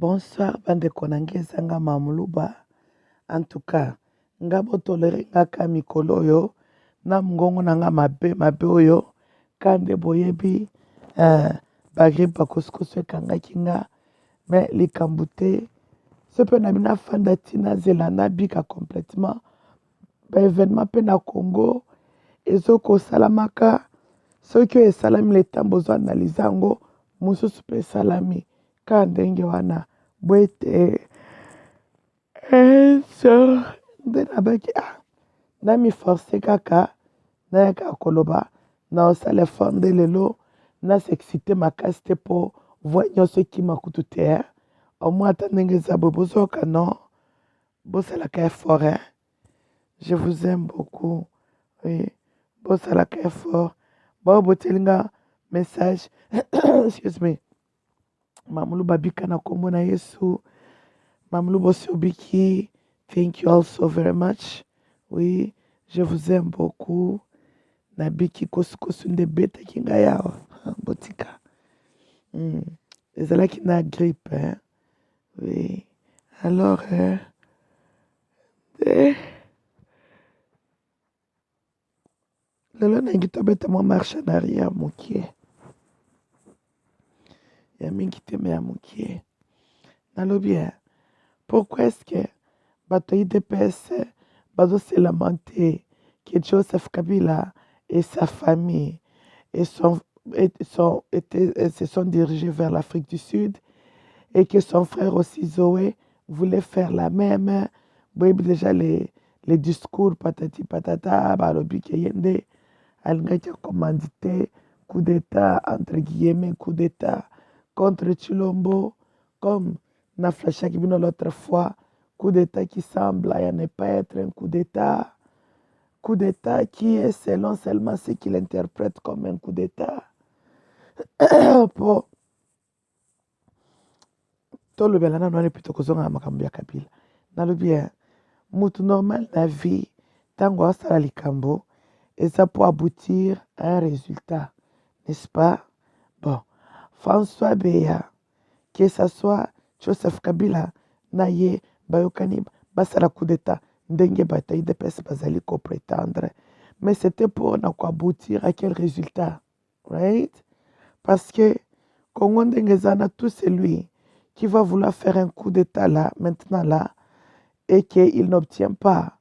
Bonsoir, bandeko na ngai ezanga mamuluba. En tout cas, nga botolere nga ka mikolo oyo na mongongo na nga mabe oyo kande boyebi bagripe bakusukusu ekangaki nga me likambo te so mpe na bina fanda ntina zela nabika complètement baévénement mpe na Congo ezokosalamaka soki oyo esalami letambo ozoanalize yango mosusu mpe esalami ka ndenge wana bwete so nde nabaki namiforce kaka nayaka koloba na osala effort nde lelo nasexcite makasi te mpo voi nyonso ekima kutu te omoi ata ndenge eza boye bozoyoka non bosalaka effort je vous aime beaucoup oui bosalaka effort bao botelinga message excuse me mamulu babika na kombo na Yesu mamulu bosi obiki thank you all so very much oui je vous aime beaucoup nabiki kosukosu nde betaki ngai awa botika ezalaki na grippe oui alors lelo nangi tobeta mwa marche en arrière mokie ya mingi te me ya mokie nalobi pourquoi est-ce que bato ya IDPS se lamenter que Joseph Kabila et sa famille se sont dirigés vers l'Afrique du Sud et que son frère aussi Zoé voulait faire la même. Bon, déjà les discours patati patata, balobi ke yende alingaki commandité coup d'état entre guillemets coup d'état contre Chilombo comme na flashaki bino l'autre fois coup d'état qui semble à ne pas être un coup d'état qui est selon seulement ce qu'il interprète comme un coup d'état pour tolobela nano wana plutôt kozonga na makambo ya Kabila nalobi mutu normal na vie ntango asala likambo eza pour aboutir à un résultat n'est-ce pas bon François Beya que ça soit Joseph Kabila na ye bayokani basala coup d'état ndenge bato ya IDPS bazali koprétendre mais c'était pour na aboutir à quel résultat right parce que Congo ndenge zana tout celui qui va vouloir faire un coup d'état là maintenant là et qu'il n'obtient pas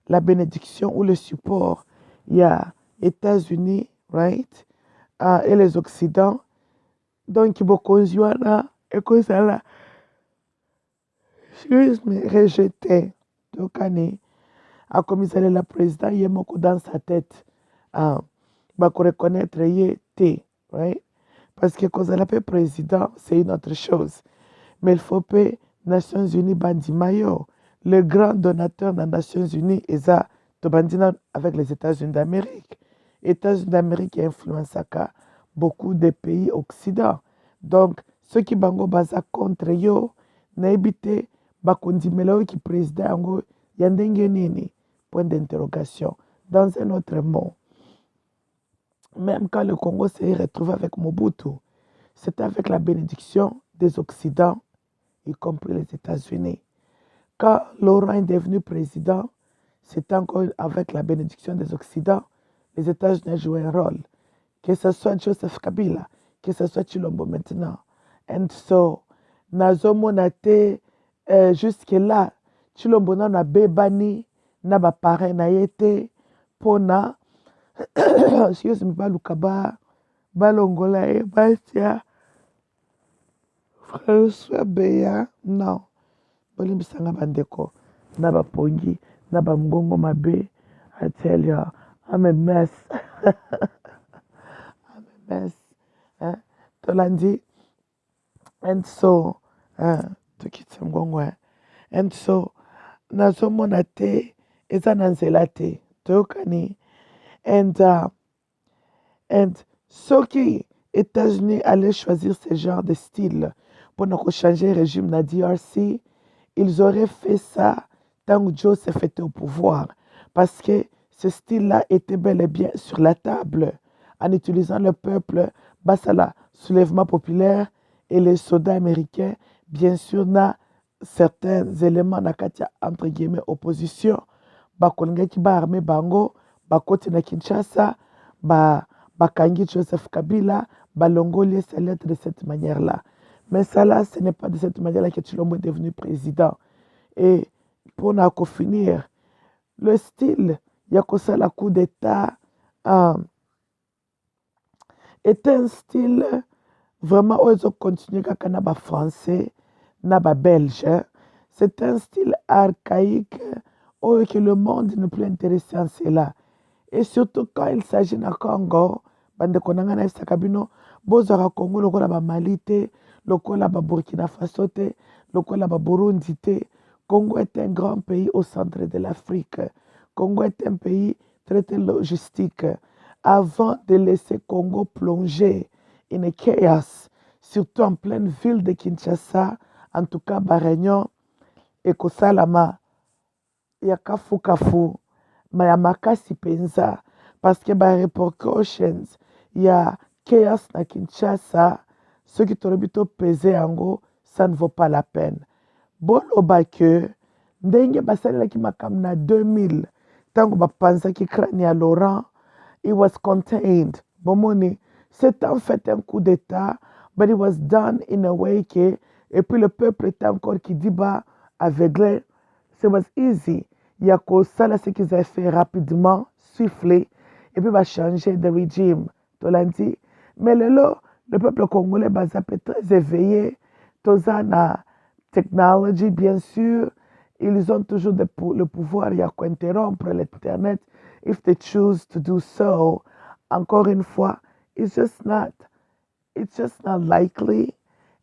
la bénédiction ou le support il y a États-Unis right et les Occidents donc bokonzi wana ekozala rejeté tokani akomisalela président ye moko dans sa tête bakoreconnaître ye te right parce que kozala pe président c'est une autre chose mais il faut pe Nations Unies bandima yo le grand donateur des Nations Unies eza tobandina avec les États-Unis d'Amérique. États-Unis d'Amérique influençaka beaucoup de pays occidentaux. Donc ceux qui bango baza contre yo nayebi te bakondimela oyo ki président yango ya ndenge nini point d'interrogation. Dans un autre mot, même quand le Congo s'est retrouvé avec Mobutu, c'était avec la bénédiction des Occidents, y compris les États-Unis. Quand Laurent est devenu président, c'était encore avec la bénédiction des Occidents. Les États-Unis ont joué un rôle. Que ce soit Joseph Kabila, que ce soit Chilombo maintenant. And so, nazomona jusque-là, Chilombo na bebani, na ba parrain na yete, pona, excuse me, balukaba, balongola batia, François Beya, non. Bolimbisanga bandeko na bapongi na bamgongo mabe. I tell you I'm a mess. I'm a mess. Tolandi and so tukitse mgongo and so nazomona te eza na nzela te toyokani and soki États-Unis allaient choisir ce genre de style pour ne changer le régime na DRC, ils auraient fait ça tant que Joseph était au pouvoir. Parce que ce style-là était bel et bien sur la table. En utilisant le peuple, basala, soulèvement populaire et les soldats américains, bien sûr na certains éléments na kati ya entre guillemets opposition bakolingaki baarme bango bakoti na Kinshasa bakangi Joseph Kabila balongoli ye sa lettre de cette manière là. Mais ça là, ce n'est pas de cette manière là que Tshilombo est devenu président. Et pour finir, le style Yakosala coup d'état euh, est un style vraiment où ils ont continué kaka na ba français na ba belge. C'est un style archaïque où que le monde n'est plus intéressé en cela. Et surtout quand il s'agit na Congo, bandeko na nga na yebisaka bino bozwaka Congo lokola ba Mali te, lokola ba Burkina Faso te, lokola ba Burundi te. Congo est un grand pays au centre de l'Afrique. Congo est un pays très très logistique. Avant de laisser Congo plonger in chaos, surtout en pleine ville de Kinshasa, en tout cas Réunion et Kosalama, ya kafu ya makasi penza parce que ba repercussions ya chaos na Kinshasa soki tolobi topese yango ça ne vaut pas la peine. Boloba ke ndenge basalelaki makambo na 2000 ntango bapanzaki crâne ya Laurent, it was contained. Bomoni, c'est en fait un coup d'état, but it was done in a way que, et puis le peuple était encore qui dit bah aveuglé. So it was easy. Il y a que ça là, ce qu'ils avaient fait rapidement, souffler, et puis va changer de régime. Tolandi. Mais le peuple congolais est très éveillé. Tozana technology, bien sûr. Ils ont toujours le pouvoir, il y a qu'à interrompre l'Internet if they choose to do so. Encore une fois, it's just not likely.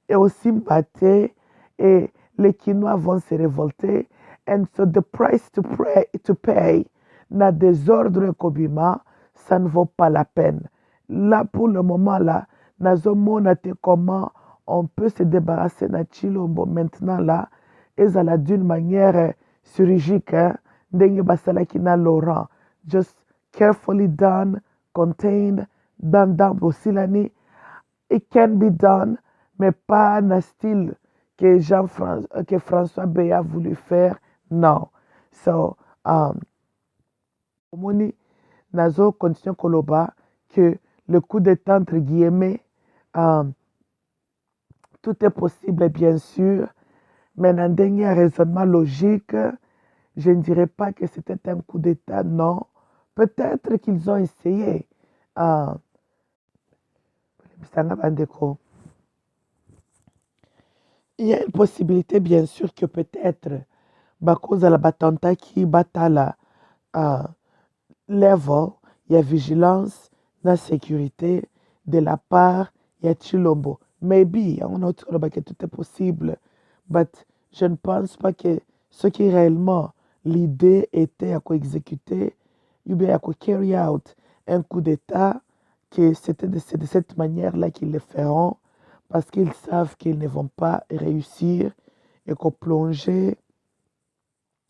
Et aussi batté, et les Kinois vont se révolter. And so the price to pay, na désordre Kobima, ça ne vaut pas la peine. Là, pour le moment, là, nazomona te comment on peut se débarrasser de Tshilombo maintenant, là, et ça là d'une manière chirurgique, hein, ndenge basalaki na Laurent. Just carefully done, contained, dans Bosilani. It can be done, mais pas dans le style que François Bey a voulu faire. Non. So, Omoni Nazo continue Koloba que le coup d'état, entre guillemets, tout est possible, bien sûr, mais dans un dernier raisonnement logique, je ne dirais pas que c'était un coup d'état, non. Peut-être qu'ils ont essayé. Il y a une possibilité, bien sûr, que peut-être, cause de la batanta qui batala level, il y a vigilance, la sécurité de la part, il y a Tshilombo. Maybe, on a que tout est possible, mais je ne pense pas que ce qui réellement l'idée était à exécuter, ou bien à carry out un coup d'État, que c'était de cette manière-là qu'ils le feront, parce qu'ils savent qu'ils ne vont pas réussir et qu'on plonger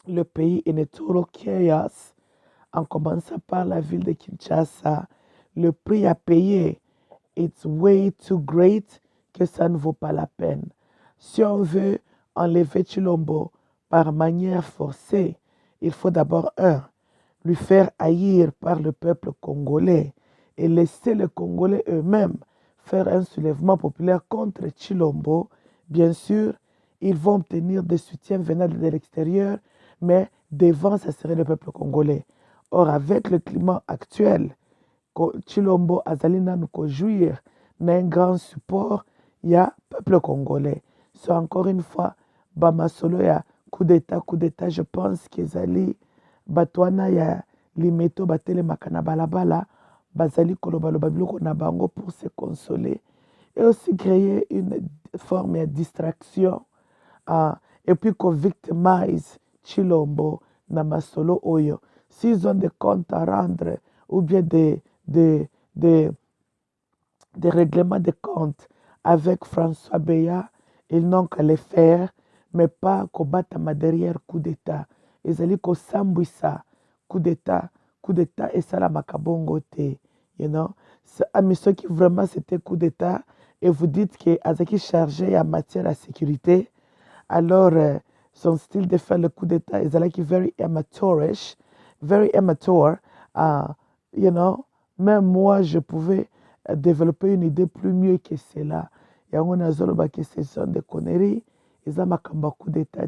le pays in a total chaos, en commençant par la ville de Kinshasa. Le prix à payer, it's way too great que ça ne vaut pas la peine. Si on veut enlever Tshilombo par manière forcée, il faut d'abord lui faire haïr par le peuple congolais et laisser les Congolais eux-mêmes faire un soulèvement populaire contre Tshilombo. Bien sûr, ils vont obtenir des soutiens venant de l'extérieur, mais devant, ça serait le peuple congolais. Or, avec le climat actuel, Tshilombo Azalina nous jouir d'un grand support, il y a peuple congolais. C'est encore une fois, Bamasolo ya coup d'état, je pense qu'ils allaient, Batwana ya limeto batele makana balabala, bazali kolobaloba biloko na bango pour se consoler et aussi créer une forme de distraction et puis qu'on victimise Tshilombo na masolo oyo. S'ils ont des comptes à rendre ou bien des règlements de comptes avec François Beya, ils n'ont qu'à les faire, mais pas combattre derrière coup d'État. Ils allaient qu'au sambouissa, coup d'État et ça la makabongo te, you know. Mais ce qui vraiment c'était coup d'État, et vous dites que Azaki chargé en matière de sécurité, alors son style de faire le coup d'état est like very amateurish, very amateur. You know, même moi, je pouvais développer une idée plus mieux que cela. Et on a zoloba que ce sont des conneries, ils ont un coup d'état,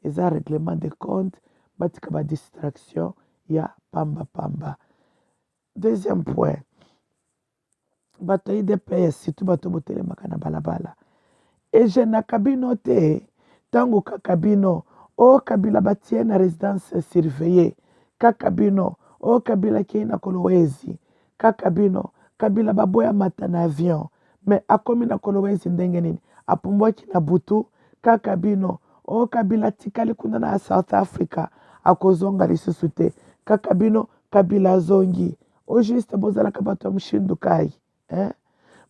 ils ont un règlement de compte, batika ba distraction, ya pamba pamba. Deuxième point, bato IDPS, surtout bato botelemaka na balabala. Ejena kabino te, tango kakabino, o kabila batie na résidence surveillée, kakabino, o kabila kei na Kolwezi, kakabino, kabila baboya mata na avion, me akomi na Kolwezi ndenge nini, apumbwaki na butu, kakabino, o kabila tikali kuna na South Africa, akozonga lisusu te, kakabino, kabila zongi, o juste bozalaka bato ya mshindukai,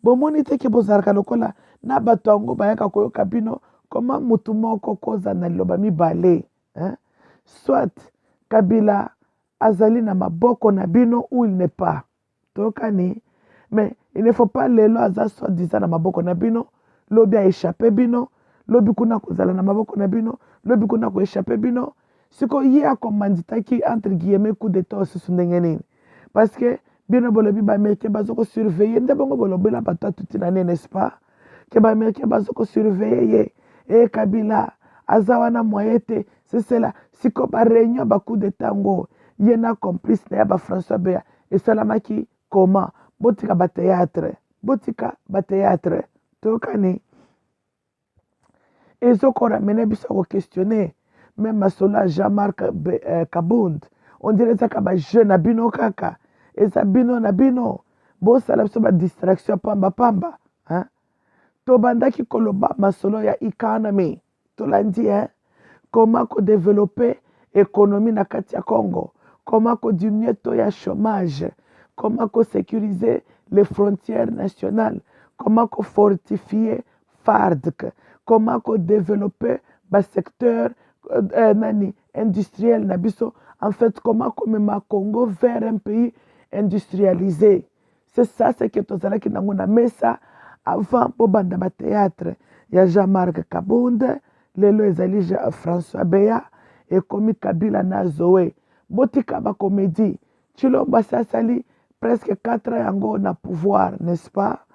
bomoni te ke bozalaka lokola na bato yango bayaka koyoka bino koma mutu moko koza na liloba mibale, soit kabila azali na maboko na bino ou il n'est pas tokani, mais il ne faut pas lelo aza soit disant na maboko na bino lobi aéchappe bino, lobi kuna kozala na maboko na bino, lobi kuna koéchappe bino, siko ye akomanditaki entre guillemets coup d'état osusu ndenge nini, parce que bino bolobi baaméricain bazoko surveiller nde bongo bolobela bato atuti na ne, n'est-ce pas, ke baaméricain bazoko surveiller ye kabila aza wana moye te, c'est cela siko baréunion bacoup d'état ngo ye na complice na ya bafrançois bea esalamaki koma, botika batéâtre tokani ezokoramene biso koquestionner même masolo ya Jean-Marc Kabund, on dirait ezaka bajeune na bino kaka, eza bino na bino bosala biso badistraction pamba pamba, tobandaki koloba masolo ya economy tolandi, comment kodévelopper économie na kati ya Congo, comment kodiminuer taux ya chômage, comment kosécuriser les frontières nationales, comment kofortifier FARDC, comment kodévelopper basecteur industriel na biso, en fait comment komema Congo vers un pays industrialisé. C'est ça ce que tozalaki nango na mesa avant bobanda bathéâtre ya Jean-Marc Kabund, lelo ezali François Beya ekomi Kabila na Zoé, botika bacomédie Tshilombo asali presque 4 ans yango na pouvoir, n'est-ce pas,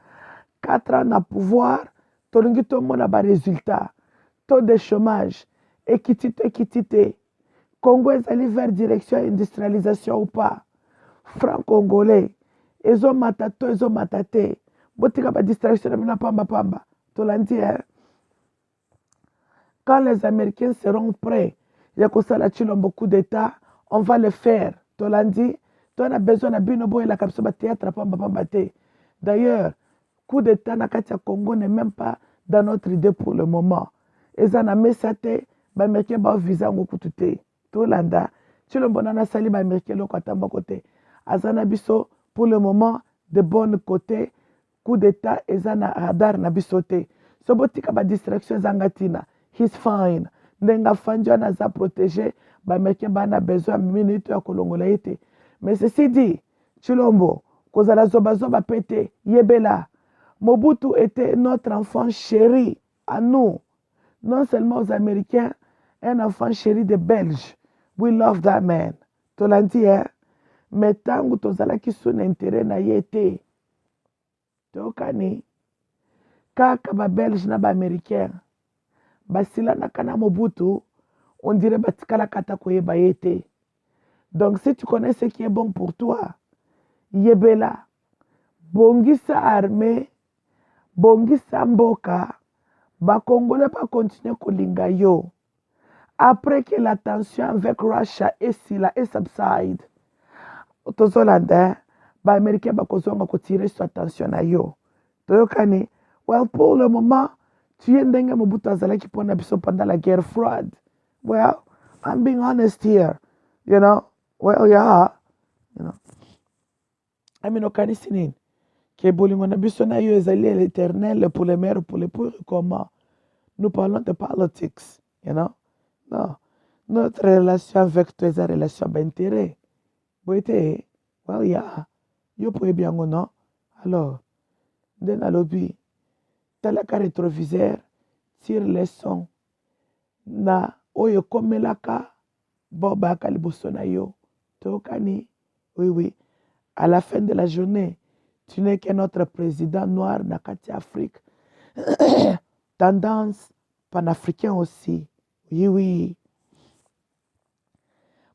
4 ans na pouvoir, tolingi tomona barésultat, taux de chômage ekiti te, Congo ezali vers direction industrialisation ou pas, franc congolais ezomata to ezomata te, botika badistraction na bino pamba pamba tolandi, quand les Américains seront prêts ya kosala Tshilombo coup d'état, on va le faire tolandi, to na besoin na bino boyelaka biso bathéâtre pamba pamba te. D'ailleurs coup d'état na kati ya Congo n'est même pas dans notre idée pour le moment, eza na mesa te, baaméricain baovisa yango kutu te tolanda, Tshilombo nana asali baaméricain loko ata moko te, aza na biso pour le moment de bon côté, coup d'état eza na radar na biso te, so botika badistraction ezanga ntina, he's fine, ndenge afandi wana aza protégé, baaméricain bana besoin minute ya kolongola ye te. Mais ceci dit, Tshilombo kozala zobazoba pe te, yebela Mobutu était notre enfant chéri à nous, non seulement aux Américains, un enfant chéri des Belges. We love that man. Tolandi, mais tangu tozalaki son intérêt na ye te, tokani kaka Belge na Américain basilanaka na Mobutu, on dirait batikalaka ata koyeba ye te. Donc si tu connais ce qui est bon pour toi, yebela bongisa armée, bongisa mboka, bakongole ba continuer kolinga yo. Après que la tension avec Russia et subside, tozolanda baaméricain bakozonga kotirer sur attention na yo toyokani. Well, pour le moment tuye ndenge Mobutu azalaki mpona biso pendant la guerre froide. Well, I'm being honest here, you know. Well, yeah, you know, okanisi nini ke bolingo na biso na yo ezali l'éternel, pour les meilleurs, pour les pires, comment nous parlons de politics, you know. Non, notre relation avec toi est une relation d'intérêt. Boite, well, yeah, yo poye biango, non? Alors, den alobi, talaka rétroviseur, tire les sons na oyo komelaka bobaka liboso na yo. Tokani, oui. À la fin de la journée, tu n'es qu'un autre président noir na kati Afrique. Tendance panafricain aussi. Oui.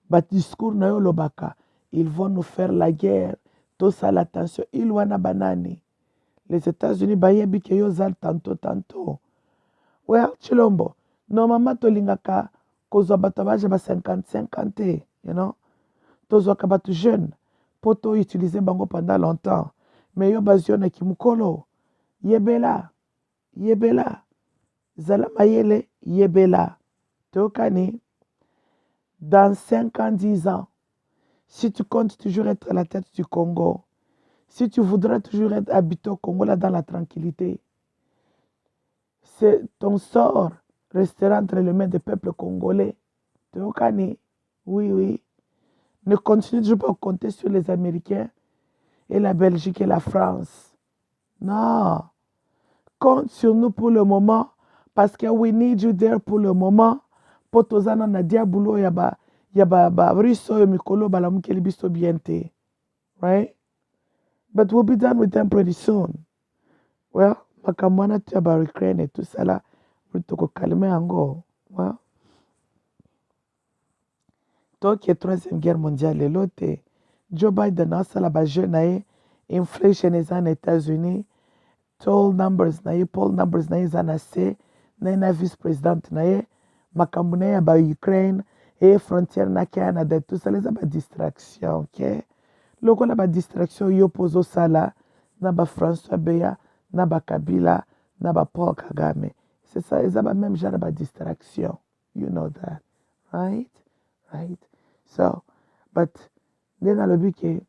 Bat discours na yo lobaka, ils vont nous faire la guerre. Tout ça l'attention, il wana banani. Les États-Unis bayebi ke yo zal tantôt. Well, Chilombo, normalement tolingaka kozwa bato baje ba 50, you know. Tozwaka bato jeune, poto utiliser bango pendant longtemps. Mais yo bazio na kimukolo, yebela. Zala mayele, yebela. Tokani, dans 5 ans, 10 ans, si tu comptes toujours être à la tête du Congo, si tu voudrais toujours être habité au Congo là dans la tranquillité, ton sort restera entre les mains des peuples congolais. Tokani, oui. Ne continue toujours pas à compter sur les Américains et la Belgique et la France. Non. Compte sur nous pour le moment parce que we need you there pour le moment. Potozana na diabulo yaba riso yo mikolo balamukeli biso biente. Right? But we'll be done with them pretty soon. Well, makamwana tu yaba Ukraine et tout ça là. Toko calmer ango. Well. Donc, la troisième guerre mondiale, l'autre, Joe Biden a la jeune inflation est aux États-Unis, poll numbers zanase, na vice-président makambo na ya ba Ukraine et frontière na Canada, tout ça les ba distraction, ok? Loko na ba distraction yo pozo sala na ba François Beya, na ba Kabila, na ba Paul Kagame. C'est ça, ils ont même genre ba distraction. You know that, right? So, but then alobi ke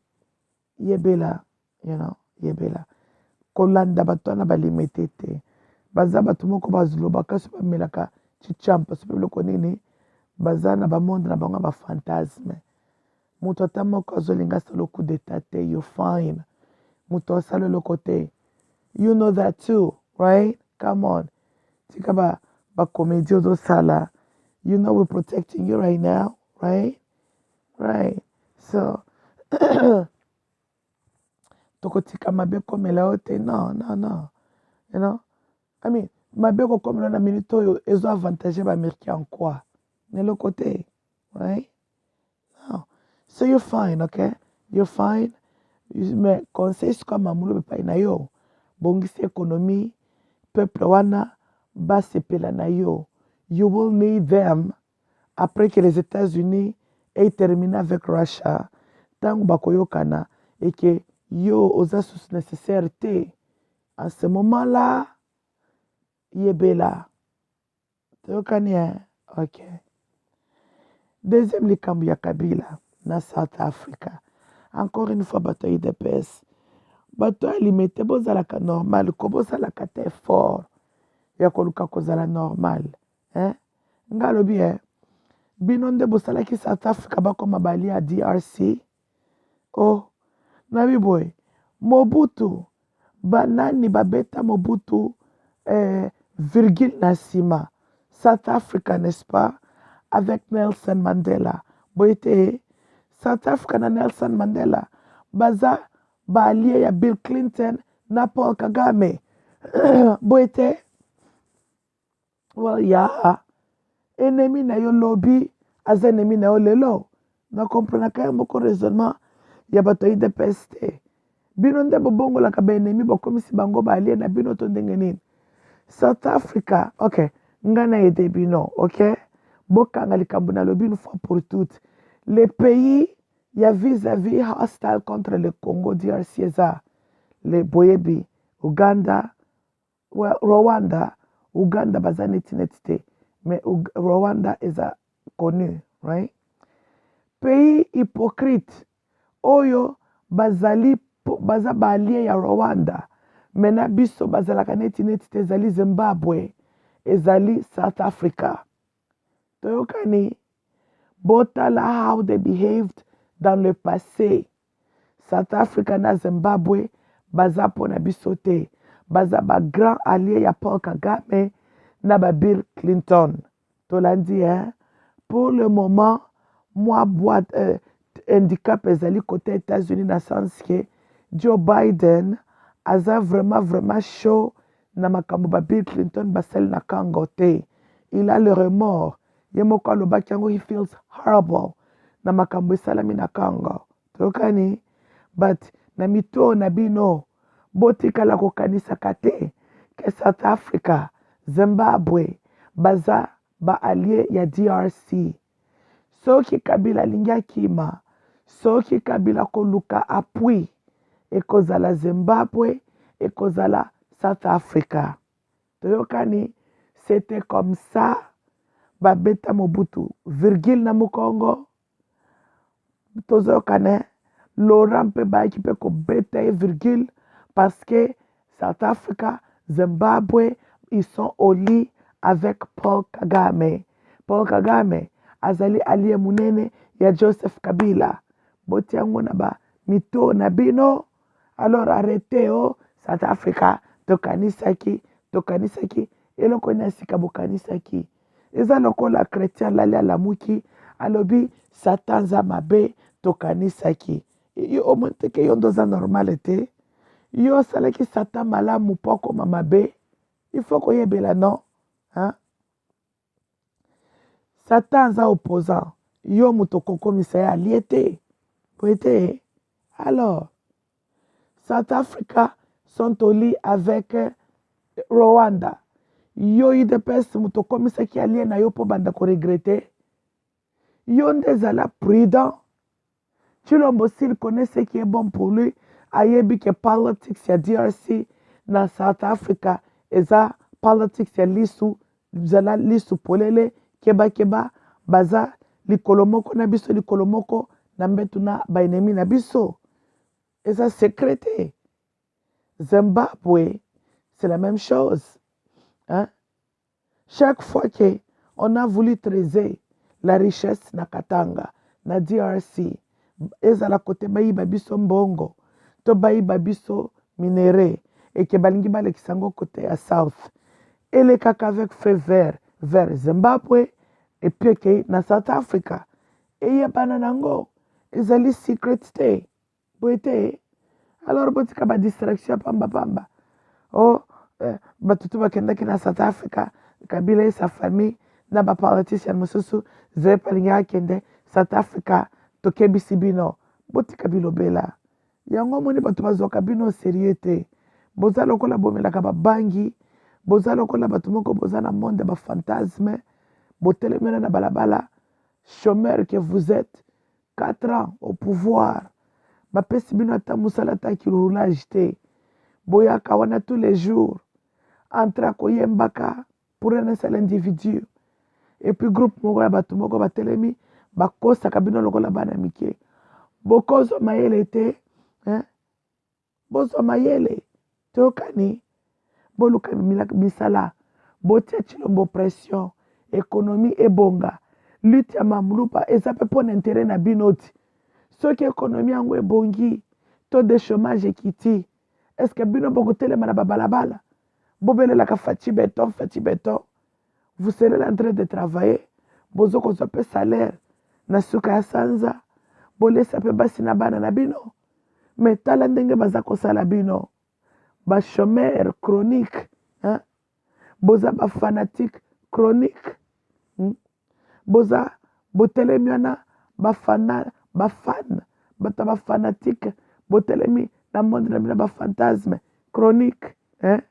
yebela, yebela. Kolanda batwana balimete te. Baza batu moko bazuloba kasi bamelaka chichampa so biloko nini baza na bamonde na bango ba fantasme. Mutu ata moko azolinga sala coup d'état te, you fine. Mutu asala loko te. You know that too, right? Come on. Tika ba comédie ozo sala. You know we're protecting you right now, right? Right. So, tokotika mabe komela ote, no. You know? I mean, mabe ko komela na minute oyo ezo avantage ba Américain en quoi? Ne le côté, right? No. So you're fine, okay? You're fine. Mais conseil kwa mamulo bepa na yo. Bongisi économie, peuple wana basepela na yo. You will need them après que les États-Unis aient terminé avec Russia. Tango bakoyokana et que yo aux assos nécessaires te. À ce moment-là, yebela. Tokani, ok. Deuxième likambu ya Kabila na South Africa. Encore une fois, bato IDPS. Bato alimete bozalaka normal, ko bozalaka te fort. Ya koluka kozala normal. Ngalobi, bino nde bosalaki South Africa bakoma bali ya DRC. Oh, nabi boy, Mobutu, banani babeta Mobutu, virgule na sima. South Africa, n'est-ce pas? Avec Nelson Mandela. Boyete, South Africa na Nelson Mandela. Baza, balie ya Bill Clinton na Paul Kagame. Boyete, well, yeah. Ennemi na yo lobby, as ennemi na yo lelo. Na comprena kaya moko raisonnement. Ya bato IDPS te. Bino nde bobongo la ka ba ennemi bokomisi bango balie na bino to ndenge nini. South Africa, ok, ngana ede bino, ok? Bokanga likambo na lobi une fois pour toutes. Les pays ya vis-à-vis hostile contre le Congo DRC eza le boyebi, Uganda, well, Rwanda, Uganda baza neti te. Mais Rwanda is connu, right? Pays hypocrite. Oyo baza balie ya Rwanda. Mena biso bazalaka neti te ezali Zimbabwe. Ezali South Africa. Toyokani, botala how they behaved dans le passé. South Africa na Zimbabwe baza pona biso te. baza ba grand allié ya Paul Kagame na ba Bill Clinton. Tolandi, hein? Pour le moment, moi, handicap ezali côté États-Unis dans le sens que Joe Biden aza vraiment chaud na makambo ba Bill Clinton basel na kango te. Il a le remords. Ye moko alobaki yango he feels horrible na makambo esalami na kango. Tokani? But na mito na bino botikala kokanisaka te ke South Africa, Zimbabwe baza ba allié ya DRC. Soki Kabila alingi akima, soki Kabila koluka appui ekozala Zimbabwe, ekozala South Africa. Toyokani, c'était comme ça babeta Mobutu virgule na Mukongo. Tozokane Laurent mpe bayaki mpe kobeta ye virgule parce que South Africa, Zimbabwe, ils sont au lit avec Paul Kagame. Paul Kagame azali allié munene ya Joseph Kabila. Boti yango na ba mito na bino. Alors arrêtez South Africa tokanisaki eloko nyasika bokanisaki. Eza lokola chrétien lali alamuki alobi Satan za mabe tokanisaki. Yo omonteke yo ndoza normale te. Yo salaki Satan malamu poko mamabe. Il faut koyebela non. Hein? Satan za opposant. Yo mutokoko misaya allié te. Alors, South Africa sont au lit avec Rwanda. Yo UDPS mutoko misaki allié na yo po banda ko regretter. Yo ndezala prudent. Chilombo s'il connaît ce qui est bon pour lui, ayebi que politics ya DRC na South Africa eza politics ya lisu polele keba baza likolomoko na biso likolomoko na mbetu na baenemi na biso. Eza secrété. Zimbabwe, c'est la même chose. Hein? Chaque fois qu'on a voulu traiser la richesse na Katanga, na DRC, ezala côté bayiba biso mbongo, to bayiba biso minéré, et que balingi balekisango côté à South. Et les caca avec feu vers Zimbabwe, et puis que na South Africa. Et ya bananango, ezali secret stay. Boete, alors botika ba distraction pamba. Oh, batutu bakendaki na South Africa, Kabila et sa famille, na ba politicien mosusu, zepa linga kende South Africa, tokebisi bino, botika bilobela. Yango moni batu bazoka bino sérieux te. Boza lokola bomelaka ba bangi, boza lokola batu moko boza na monde ba fantasme, botelemena na balabala, chômeur que vous êtes, 4 ans au pouvoir. Bapesi bino ata musala ta kiroulage te. Boyaka wana tous les jours. Entra koyembaka pour un seul individu. Et puis groupe moko ya batu moko batelemi bakosaka bino lokola bana mike. Bokozo mayele te, hein? Bozo mayele tokani boluka misala botia chilombo pression économie ebonga lutte ya mamlupa eza pe pona intérêt na binoti. Soki économie yango ebongi taux de chômage ekiti, est-ce que bino bokotelema na babalabala bobelelaka faci béton vous serez en train de travailler bozo kozwa pe salaire na suka ya sanza bolesa pe basi na bana na bino. Mais tala ndenge baza kosala bino ba chômeur chronique, hein? Boza ba fanatique chronique, boza botelemi wana bafan bata ba fanatique botelemi na monde na bina ba fantasme chronique, hein?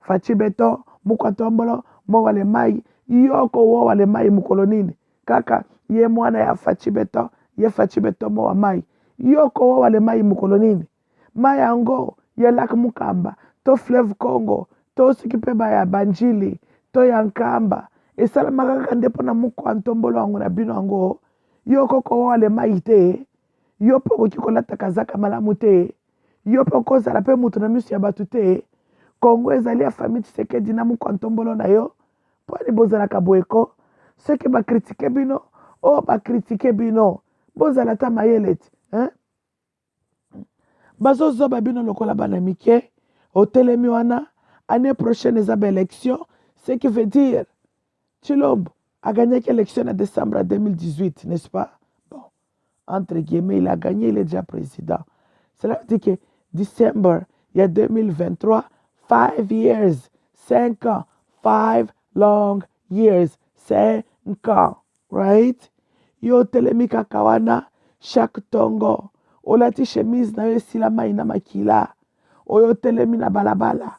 Faci beton mukwatombolo mo wale mai yoko wo wale mai mukolo nini kaka ye mwana ya faci beton mo wa mai yoko wo wale mai mukolo nini mai yango ye lak mukamba to fleuve Congo to sikipe ba ya banjili to ya nkamba esalamaka kaka nde mpona mukwantombolo yango na bino yango yoko ko wo wale mai te yo mpo okoki kolata kazaka malamu te yo mpo okozala mpe mutu na miso ya bato te. Congo ezali ya famille Tshisekedi na mukwantombolo na yo poni bozalaka boyeko soki bakritike bino bakritike bino bozala ta mayele ti, hein? Bazozoba bino lokola bana mike otelemi wana Année prochaine, les élections, ce qui veut dire, Chilombo a gagné l'élection en décembre 2018, n'est-ce pas? Bon, entre guillemets, il a gagné, il est déjà président. Cela veut dire que décembre, il y a 2023, 5 years, 5 ans, 5 long years, 5 ans, right? Yo telemika kawana, chaque tongo, olati chemise na yo esila mai na makila, oyo telemi na balabala.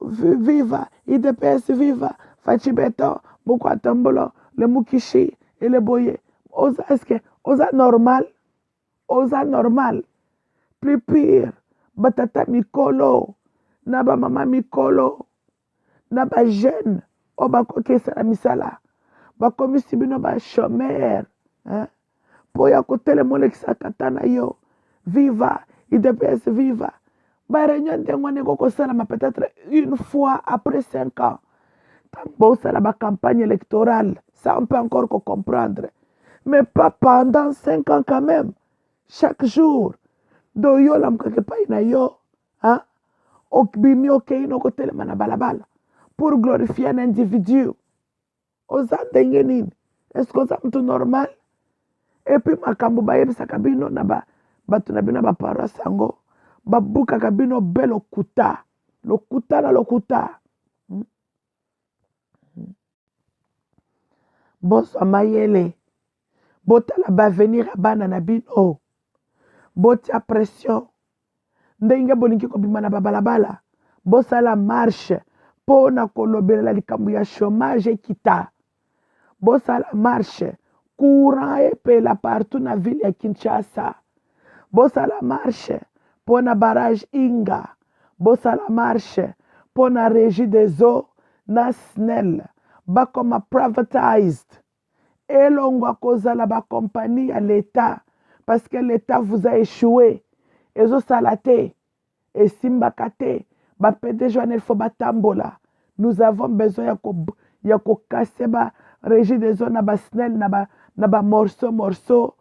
Viva, IDPS viva, Fachibeto, Mukwatambolo, le Mukishi et le Boye. Est-ce que, osa normal, plus pire, batata mikolo, naba mama mikolo, naba jeune, obako kesa la misala, bako misibino ba chômeur, hein? Poya kotele molekisa katana yo, viva, IDPS viva. Ba réunion d'engwane koko salama peut-être une fois après 5 ans. Tant que la campagne électorale, ça on peut encore comprendre. Mais pas pendant 5 ans quand même. Chaque jour. Do yo lam kake pa ina yo. Hein? Ok bimi ok ino kotele mana balabala. Pour glorifier un individu. Oza dengenin. Est-ce que ça tout normal? Et puis makambo ba yebisa kabino na ba batu na bino ba para sango. Babuka kabino be lokuta na lokuta. Boso mayele botala bavenir ya bana na bino botia pression ndenge bolingi kobima na babalabala bosala marche mpo na kolobelela likambo ya chômage ekita bosala marche courant epela partout na ville ya Kinshasa bosala marche mpo na barrage Inga bosala marche mpo na régie des eaux na SNEL bakoma privatized elongwa kozala bakompagnie ya l'État parce que l'État vous a échoué ezosala te esimbaka te bapdg wana il faut batambola. Nous avons besoin ya kokase ba régie des eaux na basnel na ba morceau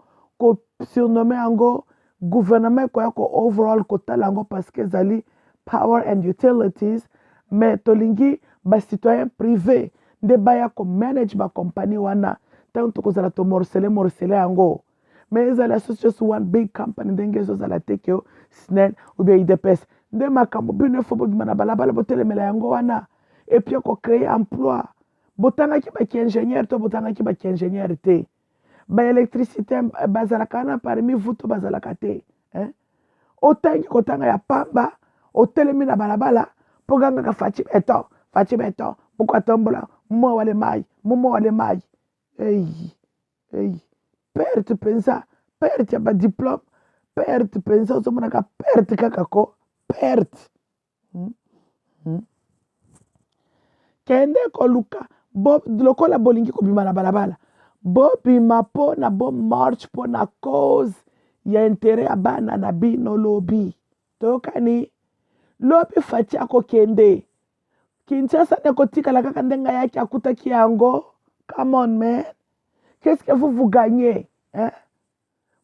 surnommé yango gouvernement ekoya ko overall kotala yango parce que ezali power and utilities mais tolingi bacitoyen privé nde baya komanage bakompagnie wana tant tokozala tomorcele yango mais ezala just one big company ndenge ezozala te ke SNEL ou bien IDPS nde makambo bino efo bobima na balabala botelemela yango wana epuis okocreye emploi botangaki bakiingénieur to botangaki bakiingénieur te baélectricité bazalaka wana parmi vous to bazalaka te otangi kotanga ya pamba otelemi na balabala mpo gangaka faci beto bokoatombola mumo wale mai perte pensa perte ya badiplôme perte pensa ozomonaka perte kaka ko perte kende koluka lokola bolingi kobima na balabala bobima mpo na bomarche mpo na cause ya intere ya bana na bino lobi toyokani lobi Faci akokende Kinshasa nde kotikala kaka ndenge yaki akutaki yango. Come on man, qu'est-ce que vous gagnez hein?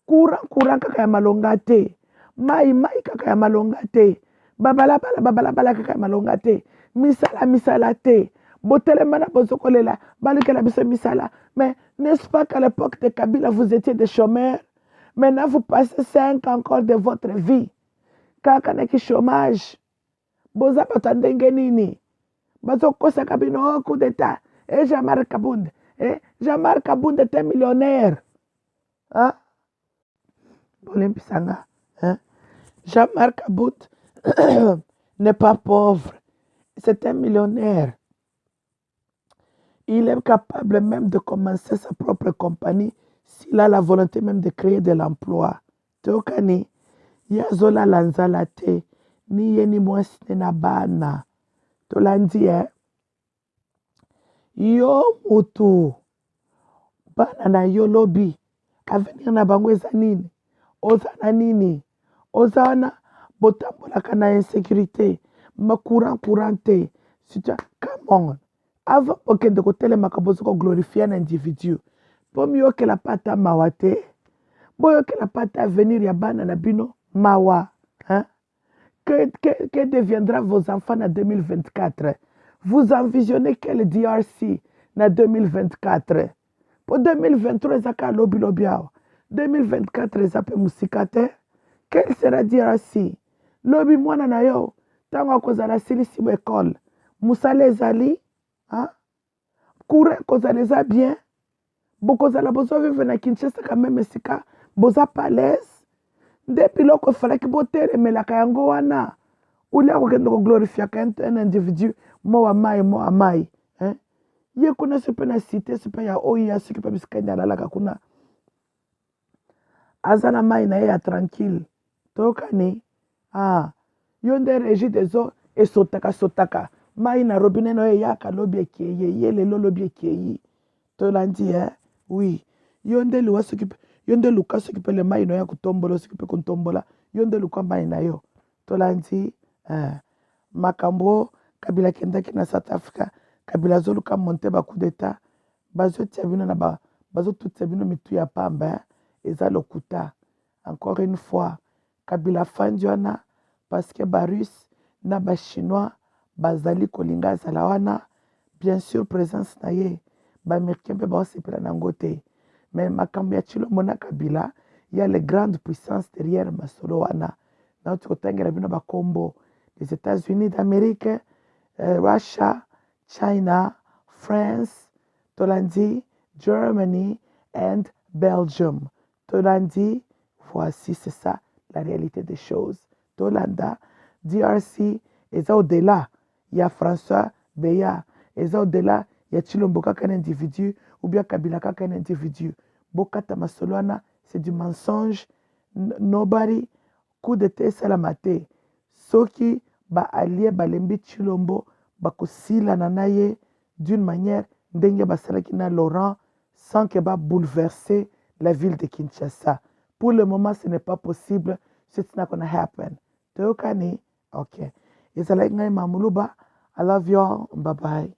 Courant kaka ya malonga te mai kaka ya malonga te babalabala kaka ya malonga te misala te botelema na bozokolela balukela biso misala. Mais n'est-ce pas qu'à l'époque de Kabila vous étiez des chômeurs? Maintenant vous passez 5 ans encore de votre vie kaka naki chômage. Boza bato ndenge nini bazokosa kabino coup d'état Jean-Marc Kabund Jean-Marc Kabund était millionnaire hein? Bolempisanga hein? Jean-Marc Kabund n'est pas pauvre, c'est un millionnaire. Il est capable même de commencer sa propre compagnie s'il a la volonté même de créer de l'emploi. Tokani yazola lanzala te ni yeni mwasi na bana tolandi yo mutu bana na yo lobi avenir na bango eza nini oza na nini oza wana botambolaka na insécurité courant te come on avant okende kotelemaka bozoko glorifier un individu mpo miyokela pata mawa te boyokela pata avenir ya bana na bino mawa hein? Que deviendra vos enfants en 2024? Vous envisionnez quel DRC en 2024? Pour 2023, ezaka lobi lobi awa. 2024, ezape musikate. Quel sera DRC? Lobi mwana na yo, tango akozala silisi mo école. Musala ezali, hein? Courant kozala eza bien. Bokozala bozo vivre na Kinshasa quand même esika, boza palaise. Nde biloko efalaki botelemelaka yango wana. Ulia kokende koglorifiaka un individu mo wa mai. Hein? Ye kuna sope na cité sope ya oya soki pe bisika alalaka kuna. Aza na mai na ye ya tranquille. Tokani. Yo nde régie des eaux esotaka. Mai na robinet no eyaka lobi ekeye. Ye lelo lobi ekeye. Tolandi, hein? Oui. Yo nde luka soki pe le mai no ya kutombola soki pe kuntombola. Yo nde luka mai na yo. Tolandi, makambo Kabila kendaki na South Africa. Kabila zoluka monte ba coup d'état. Bazo tiabino na bazo tutiabino mitu ya pamba. Eza lokuta. Encore une fois, Kabila fandiwana parce que Barus na ba chinois bazali kolinga zalawana. Bien sûr présence na ye. Ba américain pe ba osepela nango te. Mais makambo ya Tshilombo na Kabila, il y a les grandes puissances derrière masolo wana. Na tukotangela bino ba kombo les États-Unis d'Amérique, Russia, China, France, Tolandi, Germany and Belgium. Tolandi, voici c'est ça la réalité des choses. Tolanda, DRC, et au-delà, il y a François Beya, et au-delà, il y a Tshilombo kaka un individu, ou bien Kabila kaka un individu. Bokata Masolwana, c'est du mensonge. Nobody, coup de thé salamate. Soki ba allié balembi Tshilombo bakosila na ye d'une manière ndenge basalaki na Laurent sans que ba bouleverser la ville de Kinshasa. Pour le moment, ce n'est pas possible. It's not gonna happen. Teokani? Okay. Ezalaki ngai Mamuluba. I love you all. Bye bye.